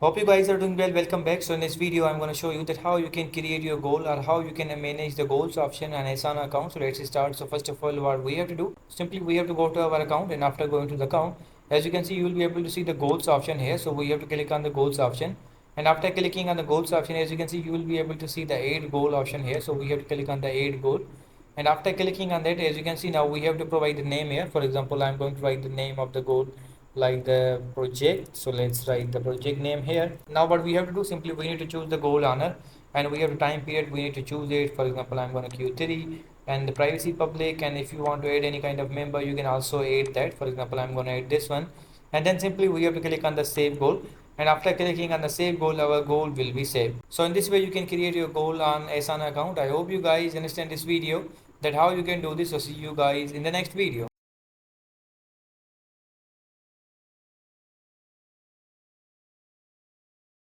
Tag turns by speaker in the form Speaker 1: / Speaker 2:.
Speaker 1: Hope you guys are doing well. Welcome back. So in this video, I'm going to show you that how you can create your goal or how you can manage the goals option on Asana account. So let's start. So first of all, what we have to do, simply we have to go to our account, and after going to the account, as you can see, you will be able to see the goals option here. So we have to click on the goals option. And after clicking on the goals option, as you can see, you will be able to see the add goal option here. So we have to click on the add goal. And after clicking on that, as you can see, now we have to provide the name here. For example, I'm going to write the name of the goal like the project. So let's write the project name here. Now what we have to do, simply we need to choose the goal honor, and we have the time period, we need to choose it. For example, I'm going to Q3, and the privacy public, and if you want to add any kind of member, you can also add that. For example, I'm going to add this one, and then simply we have to click on the save goal. And after clicking on the save goal, our goal will be saved. So in this way you can create your goal on Asana account. I hope you guys understand this video, that how you can do this. So see you guys in the next video.